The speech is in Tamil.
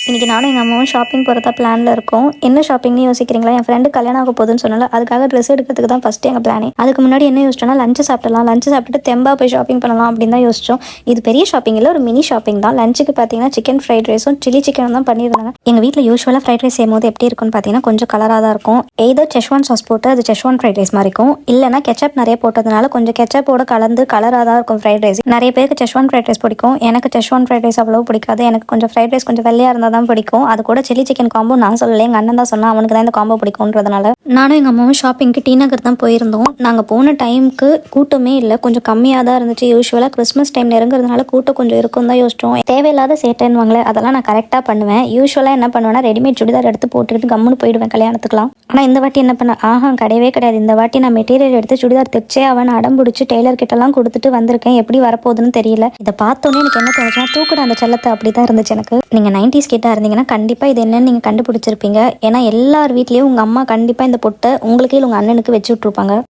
இன்றைக்கி நானும் எங்கள் அம்மாவும் ஷாப்பிங் போகிறதா பிளானில் இருக்கோம். என்ன ஷாப்பிங்னு யோசிக்கிறீங்களா? என் ஃப்ரெண்டு கல்யாணம் ஆக போகுதுன்னு சொன்னால அதுக்காக ட்ரெஸ் எடுக்கிறதுக்கு தான் ஃபஸ்ட்டு எங்கள் பிளானே. அதுக்கு முன்னாடி என்ன யோசிச்சோன்னா லஞ்சு சாப்பிடலாம், லஞ்சு சாப்பிட்டுட்டு தெம்பா போய் ஷாப்பிங் பண்ணலாம் அப்படின்னு தான் யோசிச்சோம். இது பெரிய ஷாப்பிங் இல்லை, ஒரு மினி ஷாப்பிங் தான். லஞ்சுக்கு பார்த்தீங்கன்னா சிக்கன் ஃப்ரைட் ரைஸும் சில்லி சிக்கனும் தான் பண்ணியிருந்தாங்க. எங்கள் வீட்டில் யூஸ்வலாக ஃப்ரைட் ரைஸ் செய்யும்போது எப்படி இருக்குன்னு பார்த்தீங்கன்னா கொஞ்சம் கலராக தான் இருக்கும். ஏதோ செஷ்வான் சாஸ் போட்டு அது செஷ்வான் ஃப்ரைட் ரைஸ் மாதிரி இருக்கும். இல்லைனா கெச்சப் நிறைய போட்டதுனால கொஞ்சம் கெச்சப்போட கலந்து கலராக தான் இருக்கும் ஃப்ரைட் ரைஸ். நிறைய பேருக்கு செஷ்வான் ஃப்ரைட் ரைஸ் பிடிக்கும். எனக்கு செஷ்வான் ஃப்ரைட் ரைஸ் அவ்வளோ பிடிக்காது. எனக்கு கொஞ்சம் ஃப்ரைட் ரைஸ் கொஞ்சம் வெள்ளையாக இருந்தால் தான் பிடிக்கும். அது கூட சில்லி சிக்கன் காம்போ நான் சொல்லலை, எங்கள் அண்ணன் தான் சொன்னால் அவனுக்கு தான் இந்த காம்போ பிடிக்கும்ன்றதுனால. நானும் எங்கள் அம்மாவும் ஷாப்பிங்க்கு டி நகர் தான் போயிருந்தோம். நாங்கள் போன டைமுக்கு கூட்டமே இல்லை, கொஞ்சம் கம்மியாக தான் இருந்துச்சு. யூஸ்வலாக கிறிஸ்மஸ் டைம் நெருங்கிறதுனால கூட்டம் கொஞ்சம் இருக்கும் தான் யோசிச்சோம். தேவையில்லாத சேட்டைன்னுவாங்களே அதெல்லாம் நான் கரெக்டாக பண்ணுவேன். யூஸ்வலாக என்ன பண்ணுவேன்னா ரெடிமேட் சுடிதார் எடுத்து போட்டுக்கிட்டு கம்முன்னு போயிடுவேன் கல்யாணத்துக்குலாம். ஆனால் இந்த வாட்டி என்ன பண்ண கிடையவே கிடையாது. இந்த வாட்டி நான் மெட்டீரியல் எடுத்து சுடிதார் தைச்சே அவன் அடம் பிடிச்சி டெய்லர் கிட்டலாம் கொடுத்துட்டு வந்திருக்கேன். எப்படி வரப்போகுதுன்னு தெரியல. இதை பார்த்தோன்னே எனக்கு என்ன தோணுச்சுன்னா தூக்குட அந்த செல்லத்தை அப்படி தான் இருந்துச்சு எனக்கு. நீங்கள் 90s கிட்ட இருந்தீங்கன்னா கண்டிப்பாக இது என்னன்னு நீங்கள் கண்டுபிடிச்சிருப்பீங்க. ஏன்னா எல்லார் வீட்லேயும் உங்கள் அம்மா கண்டிப்பாக இந்த பொட்டை உங்களுக்கு இல்லை உங்கள் அண்ணனுக்கு வச்சு விட்ருப்பாங்க.